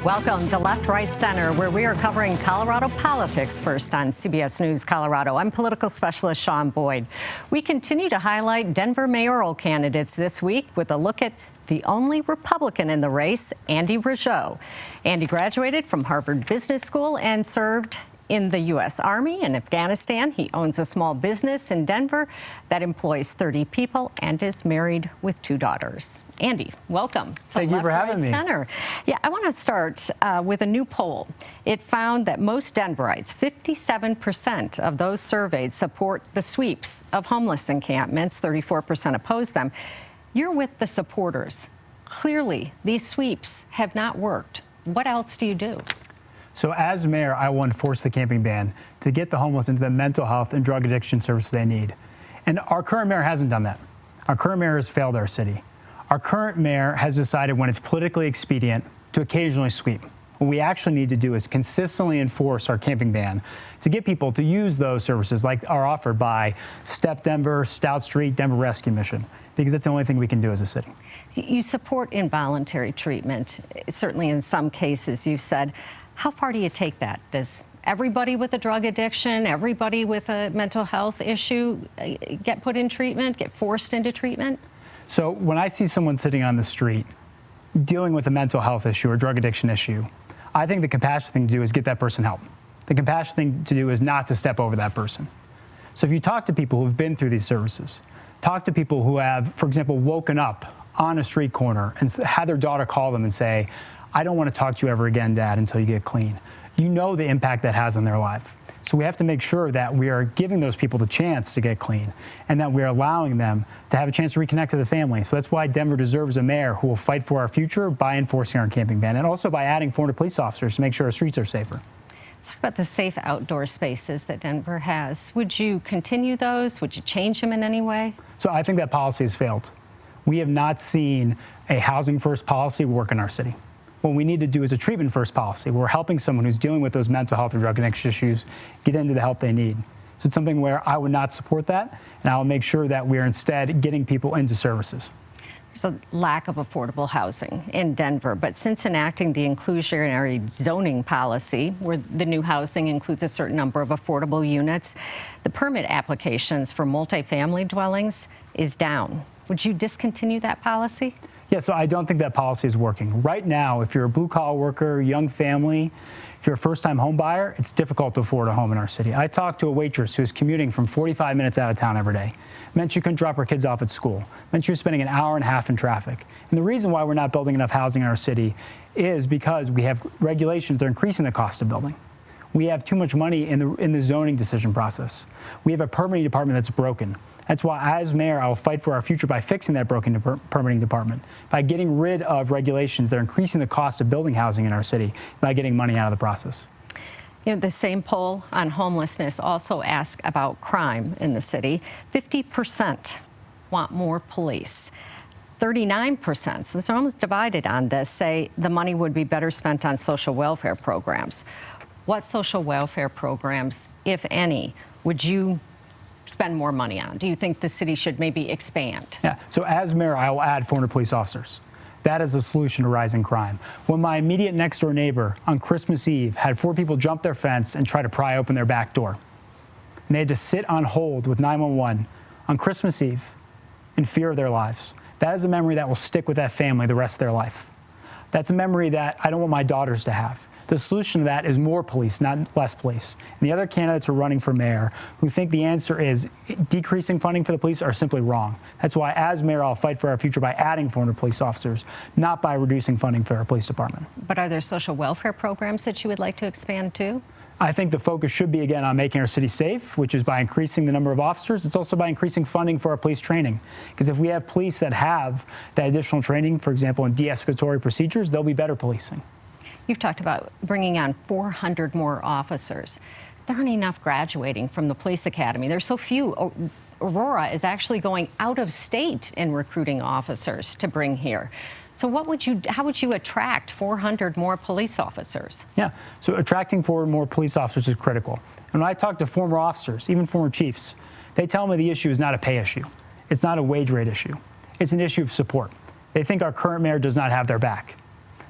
Welcome to Left, Right, Center, where we are covering Colorado politics first on CBS News Colorado. I'm political specialist Shaun Boyd. We continue to highlight Denver mayoral candidates this week with a look at the only Republican in the race, Andy Rougeot. Andy graduated from Harvard Business School and served in the U.S. Army in Afghanistan. He owns a small business in Denver that employs 30 people and is married with 2 daughters. Andy, welcome to Thank you for having me. Center. Yeah, I want to start with a new poll. It found that most Denverites, 57% of those surveyed, support the sweeps of homeless encampments. 34% oppose them. You're with the supporters. Clearly, these sweeps have not worked. What else do you do? So as mayor, I want to enforce the camping ban to get the homeless into the mental health and drug addiction services they need. And our current mayor hasn't done that. Our current mayor has failed our city. Our current mayor has decided when it's politically expedient to occasionally sweep. What we actually need to do is consistently enforce our camping ban to get people to use those services like are offered by STEP Denver, Stout Street, Denver Rescue Mission, because that's the only thing we can do as a city. You support involuntary treatment. Certainly in some cases, you've said. How far do you take that? Does everybody with a drug addiction, everybody with a mental health issue get put in treatment, get forced into treatment? So when I see someone sitting on the street dealing with a mental health issue or drug addiction issue, I think the compassionate thing to do is get that person help. The compassionate thing to do is not to step over that person. So if you talk to people who've been through these services, talk to people who have, for example, woken up on a street corner and had their daughter call them and say, I don't want to talk to you ever again, Dad, until you get clean. You know the impact that has on their life. So we have to make sure that we are giving those people the chance to get clean and that we are allowing them to have a chance to reconnect to the family. So that's why Denver deserves a mayor who will fight for our future by enforcing our camping ban and also by adding 400 police officers to make sure our streets are safer. Let's talk about the safe outdoor spaces that Denver has. Would you continue those? Would you change them in any way? So I think that policy has failed. We have not seen a housing first policy work in our city. What we need to do is a treatment first policy. We're helping someone who's dealing with those mental health and drug addiction issues get into the help they need. So it's something where I would not support that, and I will make sure that we are instead getting people into services. There's a lack of affordable housing in Denver, but since enacting the inclusionary zoning policy, where the new housing includes a certain number of affordable units, the permit applications for multifamily dwellings is down. Would you discontinue that policy? Yeah, so I don't think that policy is working. Right now, if you're a blue-collar worker, young family, if you're a first-time home buyer, it's difficult to afford a home in our city. I talked to a waitress who is commuting from 45 minutes out of town every day. It meant she couldn't drop her kids off at school. It meant she was spending an hour and a half in traffic. And the reason why we're not building enough housing in our city is because we have regulations that are increasing the cost of building. We have too much money in the zoning decision process. We have a permitting department that's broken. That's why, as mayor, I will fight for our future by fixing that broken permitting department, by getting rid of regulations that are increasing the cost of building housing in our city, by getting money out of the process. You know, the same poll on homelessness also asked about crime in the city. 50% want more police. 39%, so they're almost divided on this, say the money would be better spent on social welfare programs. What social welfare programs, if any, would you spend more money on? Do you think the city should maybe expand? Yeah, so as mayor, I will add 400 police officers. That is a solution to rising crime. When my immediate next door neighbor on Christmas Eve had 4 people jump their fence and try to pry open their back door, and they had to sit on hold with 911 on Christmas Eve in fear of their lives, that is a memory that will stick with that family the rest of their life. That's a memory that I don't want my daughters to have. The solution to that is more police, not less police. And the other candidates who are running for mayor who think the answer is decreasing funding for the police are simply wrong. That's why, as mayor, I'll fight for our future by adding 400 police officers, not by reducing funding for our police department. But are there social welfare programs that you would like to expand too? I think the focus should be, again, on making our city safe, which is by increasing the number of officers. It's also by increasing funding for our police training. Because if we have police that have that additional training, for example, in de-escalatory procedures, they'll be better policing. You've talked about bringing on 400 more officers. There aren't enough graduating from the police academy. There's so few. Aurora is actually going out of state in recruiting officers to bring here. So how would you attract 400 more police officers? Yeah, so attracting 400 more police officers is critical. And when I talk to former officers, even former chiefs, they tell me the issue is not a pay issue. It's not a wage rate issue. It's an issue of support. They think our current mayor does not have their back.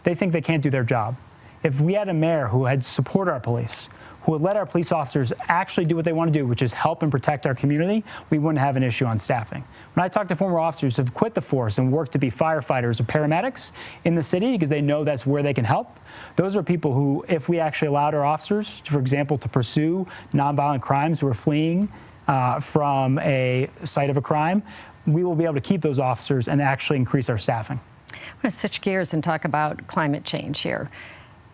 They think they can't do their job. If we had a mayor who had supported our police, who would let our police officers actually do what they want to do, which is help and protect our community, we wouldn't have an issue on staffing. When I talk to former officers who have quit the force and worked to be firefighters or paramedics in the city because they know that's where they can help, those are people who, if we actually allowed our officers, for example, to pursue nonviolent crimes who are fleeing from a site of a crime, we will be able to keep those officers and actually increase our staffing. I'm going to switch gears and talk about climate change here.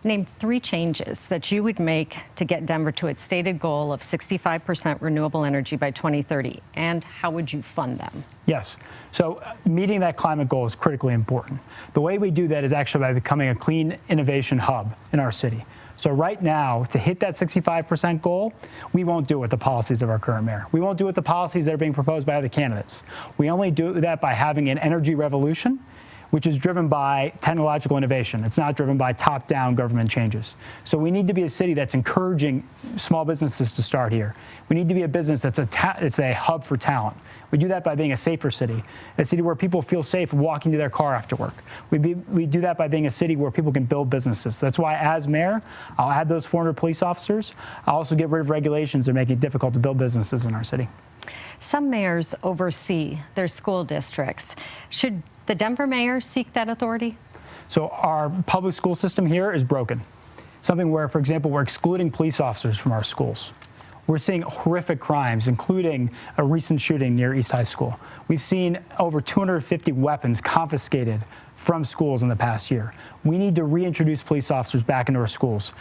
Name 3 changes that you would make to get Denver to its stated goal of 65% renewable energy by 2030, and how would you fund them? Yes. So meeting that climate goal is critically important. The way we do that is actually by becoming a clean innovation hub in our city. So right now, to hit that 65% goal, we won't do it with the policies of our current mayor. We won't do it with the policies that are being proposed by other candidates. We only do that by having an energy revolution, which is driven by technological innovation. It's not driven by top-down government changes. So we need to be a city that's encouraging small businesses to start here. We need to be a business that's a hub for talent. We do that by being a safer city, a city where people feel safe walking to their car after work. We do that by being a city where people can build businesses. So that's why, as mayor, I'll add those 400 police officers. I'll also get rid of regulations that make it difficult to build businesses in our city. Some mayors oversee their school districts. Should the Denver mayor seek that authority? So our public school system here is broken. Something where, for example, we're excluding police officers from our schools. We're seeing horrific crimes, including a recent shooting near East High School. We've seen over 250 weapons confiscated from schools in the past year. We need to reintroduce police officers back into our schools.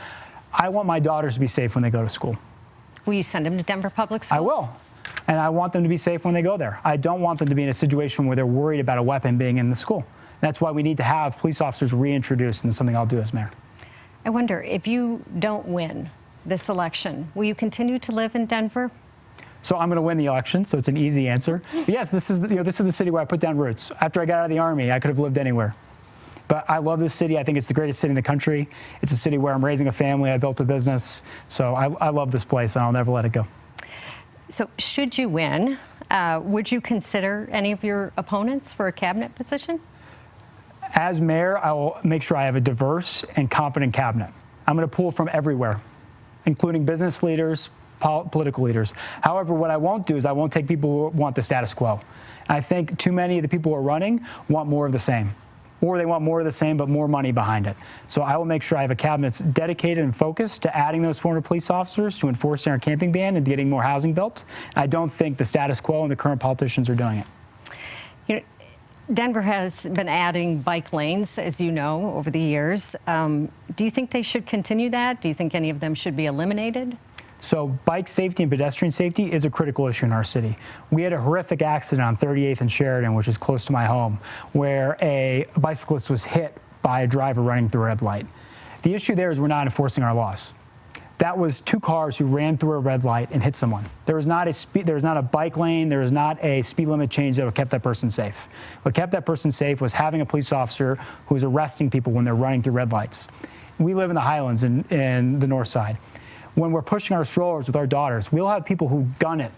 I want my daughters to be safe when they go to school. Will you send them to Denver Public Schools? I will. And I want them to be safe when they go there. I don't want them to be in a situation where they're worried about a weapon being in the school. That's why we need to have police officers reintroduced, and something I'll do as mayor. I wonder, if you don't win this election, will you continue to live in Denver? So I'm going to win the election, so it's an easy answer. But yes, this is the city where I put down roots. After I got out of the Army, I could have lived anywhere. But I love this city. I think it's the greatest city in the country. It's a city where I'm raising a family. I built a business. So I love this place, and I'll never let it go. So should you win, would you consider any of your opponents for a cabinet position? As mayor, I will make sure I have a diverse and competent cabinet. I'm going to pull from everywhere, including business leaders, political leaders. However, what I won't do is I won't take people who want the status quo. I think too many of the people who are running want more of the same. Or they want more of the same, but more money behind it. So I will make sure I have a cabinet that's dedicated and focused to adding those 400 police officers, to enforcing our camping ban and getting more housing built. I don't think the status quo and the current politicians are doing it. You know, Denver has been adding bike lanes, as you know, over the years. Do you think they should continue that? Do you think any of them should be eliminated? So bike safety and pedestrian safety is a critical issue in our city. We had a horrific accident on 38th and Sheridan, which is close to my home, where a bicyclist was hit by a driver running through a red light. The issue there is we're not enforcing our laws. That was 2 cars who ran through a red light and hit someone. There was not a bike lane, there was not a speed limit change that would kept that person safe. What kept that person safe was having a police officer who was arresting people when they're running through red lights. We live in the Highlands in the north side. When we're pushing our strollers with our daughters, we'll have people who gun it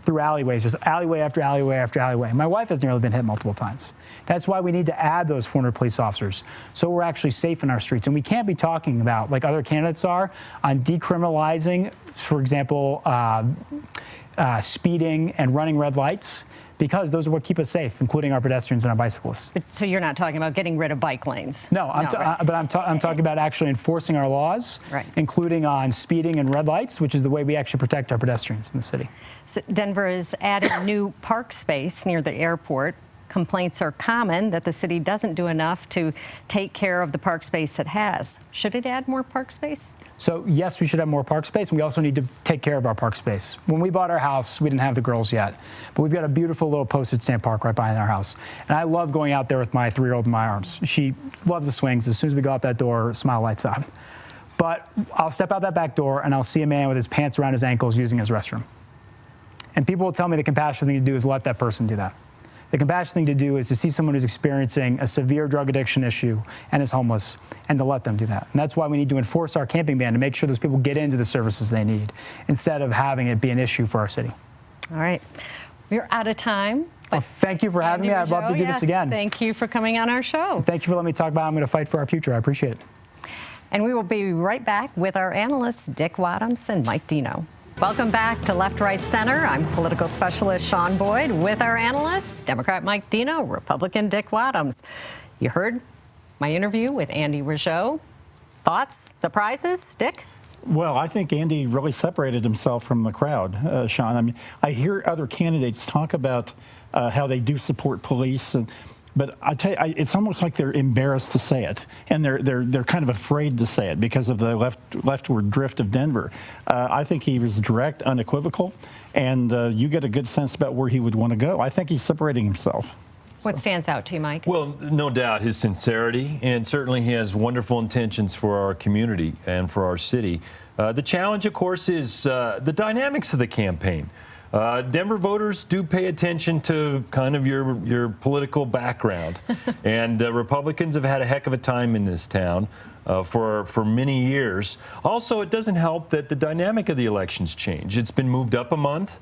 through alleyways, just alleyway after alleyway after alleyway. My wife has nearly been hit multiple times. That's why we need to add those 400 police officers, so we're actually safe in our streets. And we can't be talking about, like other candidates are, on decriminalizing, for example, speeding and running red lights, because those are what keep us safe, including our pedestrians and our bicyclists. So you're not talking about getting rid of bike lanes? No, I'm talking about actually enforcing our laws, right, including on speeding and red lights, which is the way we actually protect our pedestrians in the city. So Denver is adding new park space near the airport. Complaints are common that the city doesn't do enough to take care of the park space it has. Should it add more park space? So yes, we should have more park space, and we also need to take care of our park space. When we bought our house, we didn't have the girls yet, but we've got a beautiful little postage stamp park right behind our house. And I love going out there with my 3-year-old in my arms. She loves the swings. As soon as we go out that door, smile lights up. But I'll step out that back door, and I'll see a man with his pants around his ankles using his restroom. And people will tell me the compassionate thing to do is let that person do that. The compassionate thing to do is to see someone who's experiencing a severe drug addiction issue and is homeless, and to let them do that. And that's why we need to enforce our camping ban, to make sure those people get into the services they need, instead of having it be an issue for our city. All right. We're out of time. Well, thank you for having me. I'd love to do this again. Thank you for coming on our show. Thank you for letting me talk about how I'm going to fight for our future. I appreciate it. And we will be right back with our analysts, Dick Wadhams and Mike Dino. Welcome back to Left, Right, Center. I'm political specialist Shaun Boyd with our analysts, Democrat Mike Dino, Republican Dick Wadhams. You heard my interview with Andy Rougeot. Thoughts, surprises, Dick? Well, I think Andy really separated himself from the crowd, Shaun. I mean, I hear other candidates talk about how they do support police, but I tell you, it's almost like they're embarrassed to say it, and they're kind of afraid to say it because of the leftward drift of Denver. I think he was direct, unequivocal, and you get a good sense about where he would want to go. I think he's separating himself. What stands out to you, Mike? Well, no doubt his sincerity, and certainly he has wonderful intentions for our community and for our city. The challenge, of course, is the dynamics of the campaign. Denver voters do pay attention to kind of your political background, and Republicans have had a heck of a time in this town for many years. Also, it doesn't help that the dynamic of the elections change. It's been moved up a month.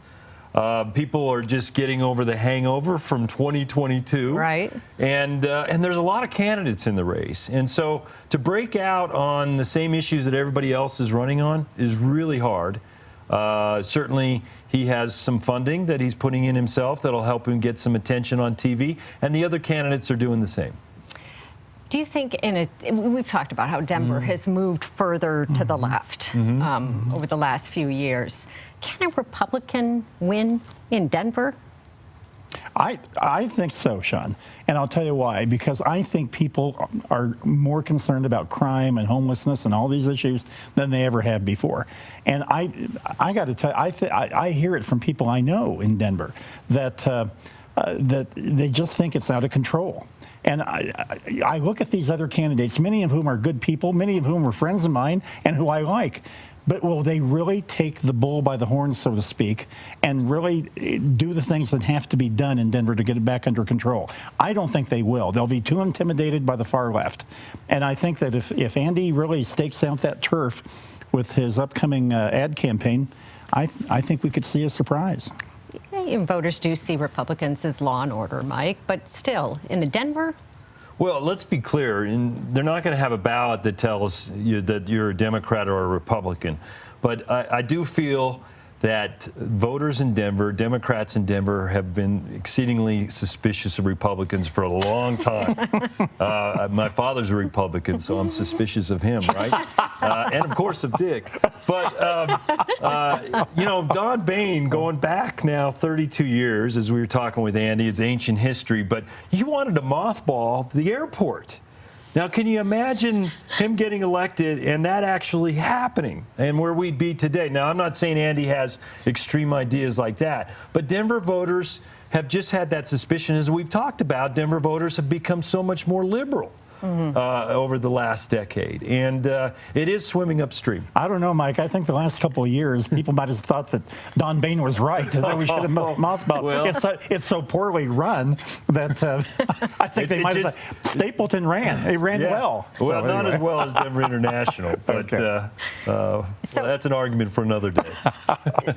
People are just getting over the hangover from 2022. Right. And there's a lot of candidates in the race. And so to break out on the same issues that everybody else is running on is really hard. Certainly, he has some funding that he's putting in himself that'll help him get some attention on TV, and the other candidates are doing the same. Do you think we've talked about how Denver has moved further to the left over the last few years. Can a Republican win in Denver? I think so, Shaun, and I'll tell you why. Because I think people are more concerned about crime and homelessness and all these issues than they ever have before. And I got to tell you, I hear it from people I know in Denver that that they just think it's out of control. And I look at these other candidates, many of whom are good people, many of whom are friends of mine and who I like. But will they really take the bull by the horns, so to speak, and really do the things that have to be done in Denver to get it back under control? I don't think they will. They'll be too intimidated by the far left. And I think that if Andy really stakes out that turf with his upcoming ad campaign, I think we could see a surprise. And voters do see Republicans as law and order, Mike, but still, in the Denver? Well, let's be clear. They're not going to have a ballot that tells you that you're a Democrat or a Republican. But I do feel that voters in Denver, Democrats in Denver, have been exceedingly suspicious of Republicans for a long time. My father's a Republican, so I'm suspicious of him, right? And, of course, of Dick. But, you know, Don Bain, going back now 32 years, as we were talking with Andy, it's ancient history, but he wanted to mothball the airport. Now, can you imagine him getting elected and that actually happening and where we'd be today? Now, I'm not saying Andy has extreme ideas like that, but Denver voters have just had that suspicion. As we've talked about, Denver voters have become so much more liberal over the last decade, and it is swimming upstream. I don't know, Mike. I think the last couple of years, people might have thought that Don Bain was right, that we should have mothballed. Well, it's so poorly run that I think they might have thought Stapleton ran. It ran well. Well, so not as well as Denver International, but okay. Well, that's an argument for another day.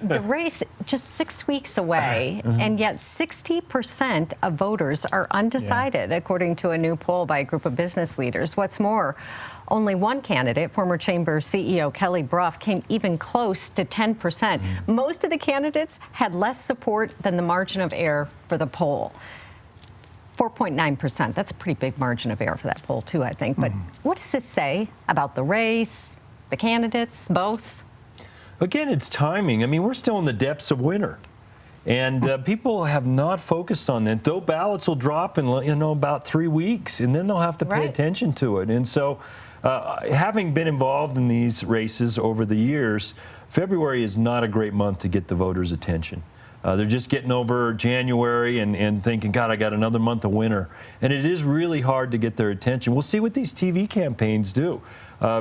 The race just 6 weeks away, and yet 60% of voters are undecided, according to a new poll by a group of business leaders. What's more, only one candidate, former Chamber CEO Kelly Brough, came even close to 10%. Most of the candidates had less support than the margin of error for the poll. 4.9%. That's a pretty big margin of error for that poll, too, I think. But what does this say about the race, the candidates, both? Again, it's timing. I mean, we're still in the depths of winter. And people have not focused on that. Though ballots will drop in about 3 weeks, and then they'll have to pay attention to it. And so, having been involved in these races over the years, February is not a great month to get the voters' attention. They're just getting over January and thinking, God, I got another month of winter. And it is really hard to get their attention. We'll see what these TV campaigns do,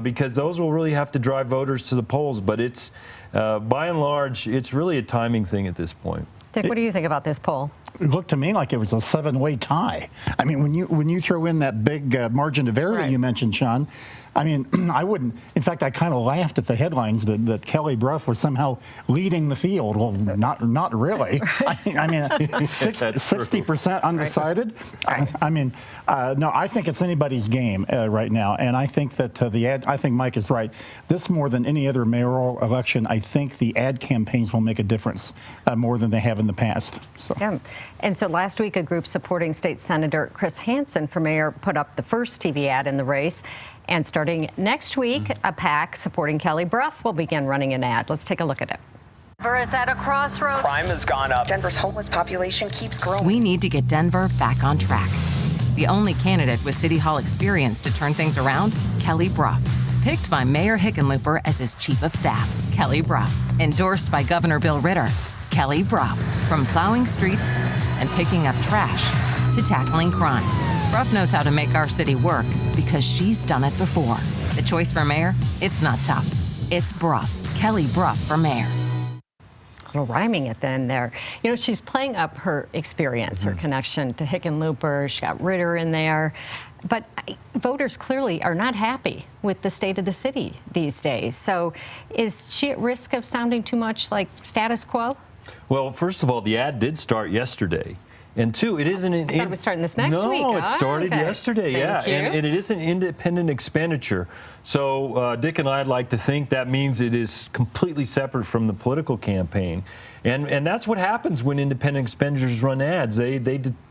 because those will really have to drive voters to the polls. But it's, by and large, it's really a timing thing at this point. Dick, what do you think about this poll? It looked to me like it was a 7-way tie. I mean, when you throw in that big margin of error that you mentioned, Shaun, I mean, I wouldn't. In fact, I kind of laughed at the headlines that Kelly Brough was somehow leading the field. Well, not really. I mean, 60% undecided. Right. I mean, no, I think it's anybody's game right now, and I think that I think Mike is right. This more than any other mayoral election, I think the ad campaigns will make a difference more than they have in the past. So. Yeah. And so last week, a group supporting State Senator Chris Hansen for mayor put up the first TV ad in the race. And starting next week, a PAC supporting Kelly Brough will begin running an ad. Let's take a look at it. Denver is at a crossroads. Crime has gone up. Denver's homeless population keeps growing. We need to get Denver back on track. The only candidate with City Hall experience to turn things around, Kelly Brough. Picked by Mayor Hickenlooper as his chief of staff, Kelly Brough. Endorsed by Governor Bill Ritter, Kelly Brough. From plowing streets and picking up trash to tackling crime. Brough knows how to make our city work because she's done it before. The choice for mayor? It's not tough. It's Brough. Kelly Brough for mayor. A little rhyming at the end there. You know, she's playing up her experience, her connection to Hickenlooper. She got Ritter in there. But voters clearly are not happy with the state of the city these days. So is she at risk of sounding too much like status quo? Well, first of all, the ad did start yesterday. And two, it isn't an... I thought it was starting this next week. No, it started yesterday, Thank you. And it is an independent expenditure. So Dick and I'd like to think that means it is completely separate from the political campaign. And that's what happens when independent expenditures run ads. They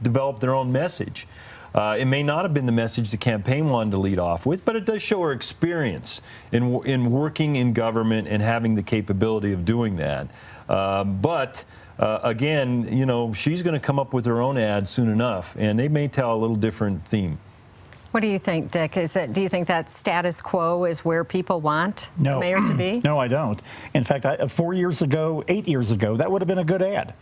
develop their own message. It may not have been the message the campaign wanted to lead off with, but it does show her experience in working in government and having the capability of doing that. Again, you know, she's going to come up with her own ads soon enough, and they may tell a little different theme. What do you think, Dick? Do you think that status quo is where people want the mayor to be? No, I don't. In fact, 4 years ago, 8 years ago, that would have been a good ad.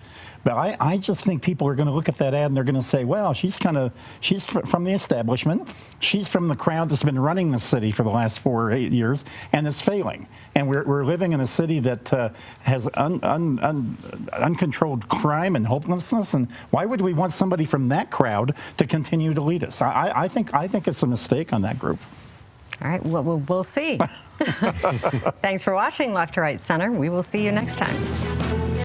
But I just think people are going to look at that ad and they're going to say, well, she's from the establishment. She's from the crowd that's been running the city for the last 4 or 8 years, and it's failing. And we're living in a city that has uncontrolled crime and hopelessness. And why would we want somebody from that crowd to continue to lead us? I think it's a mistake on that group. All right, well, we'll see. Thanks for watching Left to Right Center. We will see you next time.